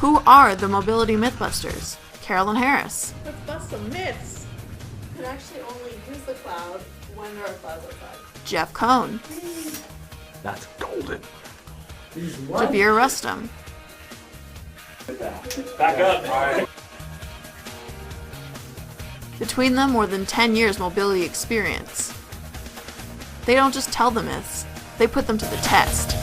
Who are the Mobility MythBusters? Carolyn Harris. Let's bust some myths. You can actually only use the cloud when there are clouds outside. Jeff Cohn. That's golden. Jabir Rustam. Back up. All right. Between them, more than 10 years mobility experience. They don't just tell the myths, they put them to the test.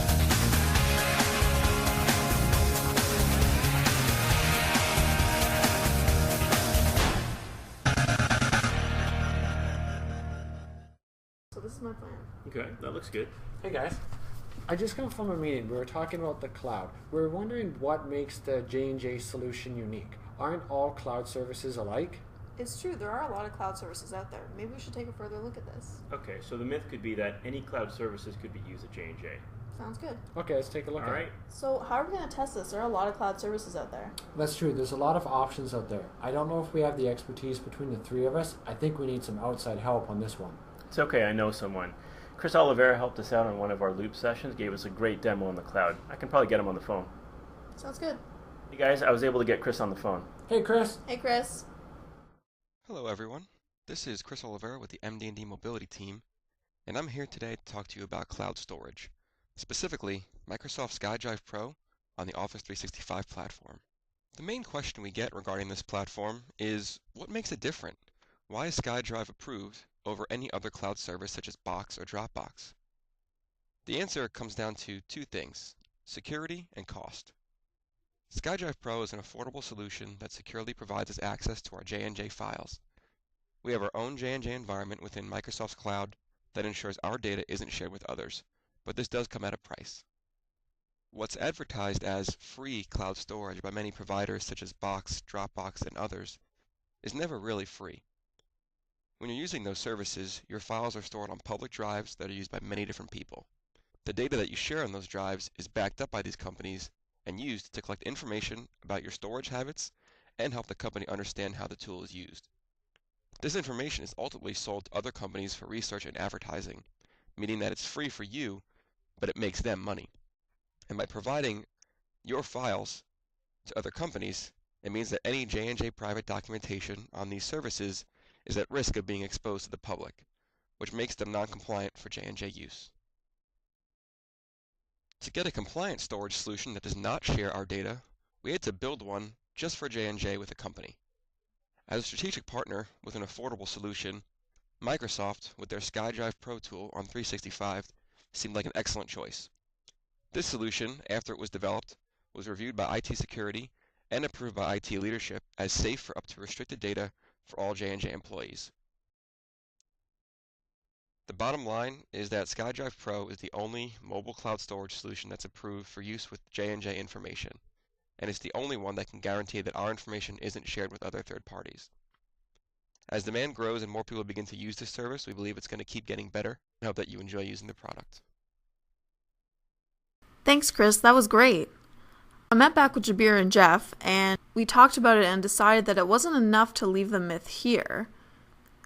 So this is my plan. Okay, that looks good. Hey guys, I just got from a meeting. We were talking about the cloud. We were wondering what makes the J&J solution unique. Aren't all cloud services alike? It's true, there are a lot of cloud services out there. Maybe we should take a further look at this. Okay, so the myth could be that any cloud services could be used at J&J. Sounds good. Okay, let's take a look All at right. it. So how are we going to test this? There are a lot of cloud services out there. That's true. There's a lot of options out there. I don't know if we have the expertise between the three of us. I think we need some outside help on this one. It's okay, I know someone. Chris Oliveira helped us out on one of our loop sessions, gave us a great demo on the cloud. I can probably get him on the phone. Sounds good. Hey guys, I was able to get Chris on the phone. Hey Chris. Hey Chris. Hello everyone, this is Chris Oliveira with the MD&D Mobility team, and I'm here today to talk to you about cloud storage, specifically Microsoft SkyDrive Pro on the Office 365 platform. The main question we get regarding this platform is, what makes it different? Why is SkyDrive approved over any other cloud service such as Box or Dropbox? The answer comes down to two things, security and cost. SkyDrive Pro is an affordable solution that securely provides us access to our J&J files. We have our own J&J environment within Microsoft's cloud that ensures our data isn't shared with others, but this does come at a price. What's advertised as free cloud storage by many providers such as Box, Dropbox, and others is never really free. When you're using those services, your files are stored on public drives that are used by many different people. The data that you share on those drives is backed up by these companies and used to collect information about your storage habits and help the company understand how the tool is used. This information is ultimately sold to other companies for research and advertising, meaning that it's free for you, but it makes them money. And by providing your files to other companies, it means that any J&J private documentation on these services is at risk of being exposed to the public, which makes them non-compliant for J&J use. To get a compliant storage solution that does not share our data, we had to build one just for J&J with a company. As a strategic partner with an affordable solution, Microsoft, with their SkyDrive Pro tool on 365, seemed like an excellent choice. This solution, after it was developed, was reviewed by IT security and approved by IT leadership as safe for up to restricted data for all J&J employees. The bottom line is that SkyDrive Pro is the only mobile cloud storage solution that's approved for use with J&J information, and it's the only one that can guarantee that our information isn't shared with other third parties. As demand grows and more people begin to use this service, we believe it's going to keep getting better, and hope that you enjoy using the product. Thanks, Chris. That was great. I met back with Jabir and Jeff, and we talked about it and decided that it wasn't enough to leave the myth here.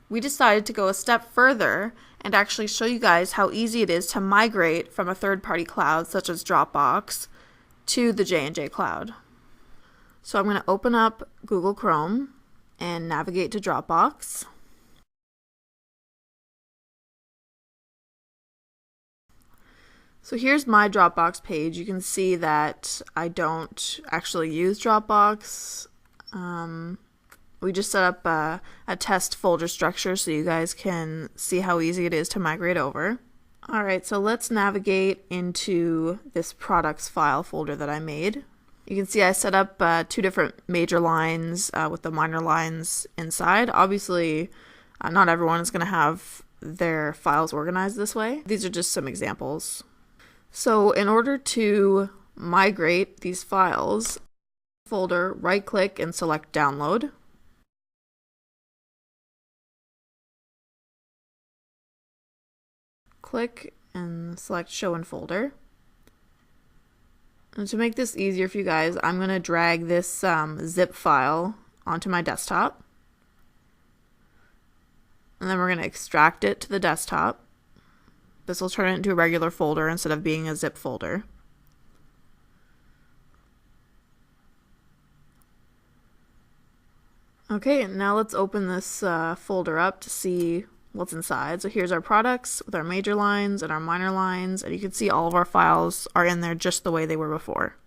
We decided to go a step further and actually show you guys how easy it is to migrate from a third-party cloud such as Dropbox to the J&J cloud. So I'm going to open up Google Chrome and navigate to Dropbox. So here's my Dropbox page. You can see that I don't actually use Dropbox. We just set up a test folder structure so you guys can see how easy it is to migrate over. Alright, so let's navigate into this products file folder that I made. You can see I set up two different major lines with the minor lines inside. Obviously, not everyone is going to have their files organized this way. These are just some examples. So in order to migrate these files, folder, right-click and select Download. Click and select Show in Folder. And to make this easier for you guys, I'm going to drag this zip file onto my desktop. And then we're going to extract it to the desktop. This will turn it into a regular folder instead of being a zip folder. Okay, now let's open this folder up to see what's inside. So here's our products with our major lines and our minor lines, and you can see all of our files are in there just the way they were before.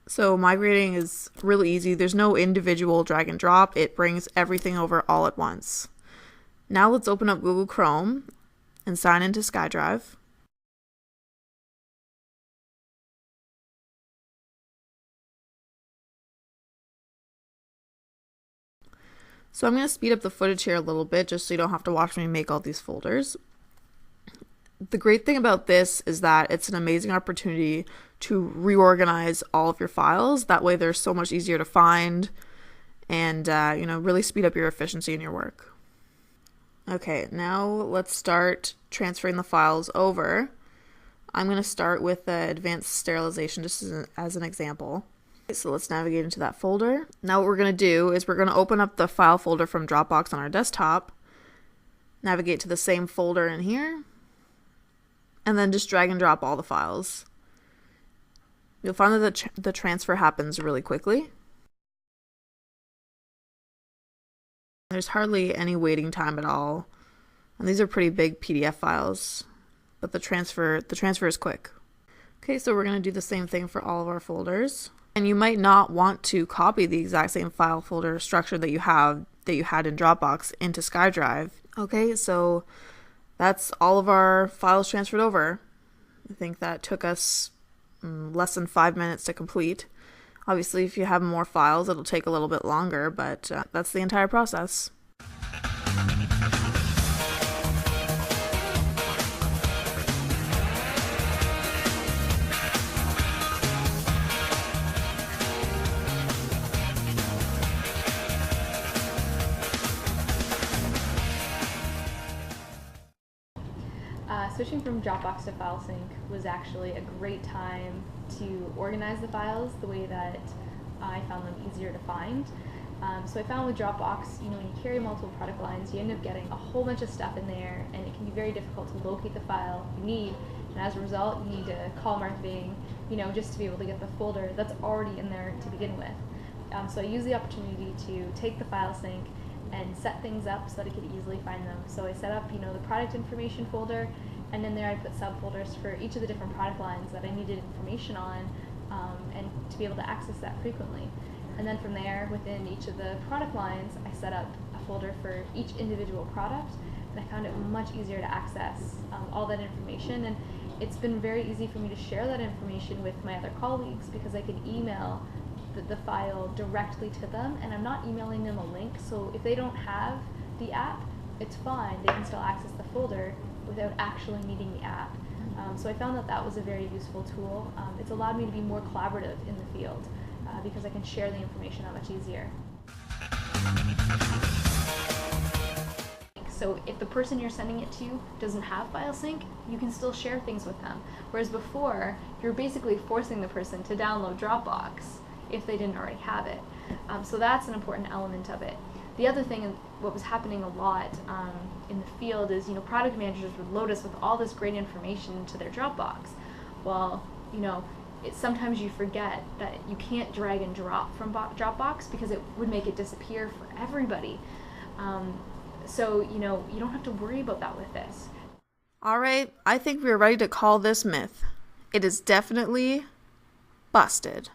So migrating is really easy. There's no individual drag and drop. It brings everything over all at once. Now let's open up Google Chrome and sign into SkyDrive. So I'm going to speed up the footage here a little bit just so you don't have to watch me make all these folders. The great thing about this is that it's an amazing opportunity to reorganize all of your files. That way they're so much easier to find and really speed up your efficiency in your work. Okay, now let's start transferring the files over. I'm going to start with advanced sterilization just as an example. So let's navigate into that folder. Now what we're going to do is we're going to open up the file folder from Dropbox on our desktop, navigate to the same folder in here, and then just drag and drop all the files. You'll find that the transfer happens really quickly. There's hardly any waiting time at all. And these are pretty big PDF files, but the transfer is quick. Okay, so we're going to do the same thing for all of our folders. And you might not want to copy the exact same file folder structure that you had in Dropbox into SkyDrive. Okay, so that's all of our files transferred over. I think that took us less than 5 minutes to complete. Obviously, if you have more files, it'll take a little bit longer, but that's the entire process. Switching from Dropbox to FileSync was actually a great time to organize the files the way that I found them easier to find. So I found with Dropbox, when you carry multiple product lines, you end up getting a whole bunch of stuff in there, and it can be very difficult to locate the file you need. And as a result, you need to call marketing, just to be able to get the folder that's already in there to begin with. So I use the opportunity to take the FileSync and set things up so that I could easily find them. So I set up, the product information folder, and in there I put subfolders for each of the different product lines that I needed information on, and to be able to access that frequently. And then from there, within each of the product lines, I set up a folder for each individual product, and I found it much easier to access all that information. And it's been very easy for me to share that information with my other colleagues because I can email the file directly to them, and I'm not emailing them a link, so if they don't have the app, it's fine. They can still access the folder without actually needing the app. So I found that was a very useful tool. It's allowed me to be more collaborative in the field because I can share the information that much easier. So if the person you're sending it to doesn't have FileSync, you can still share things with them. Whereas before, you're basically forcing the person to download Dropbox if they didn't already have it. So that's an important element of it. The other thing, what was happening a lot in the field is, product managers would load us with all this great information into their Dropbox. Well, sometimes you forget that you can't drag and drop from Dropbox because it would make it disappear for everybody. So, you don't have to worry about that with this. All right, I think we're ready to call this myth. It is definitely busted.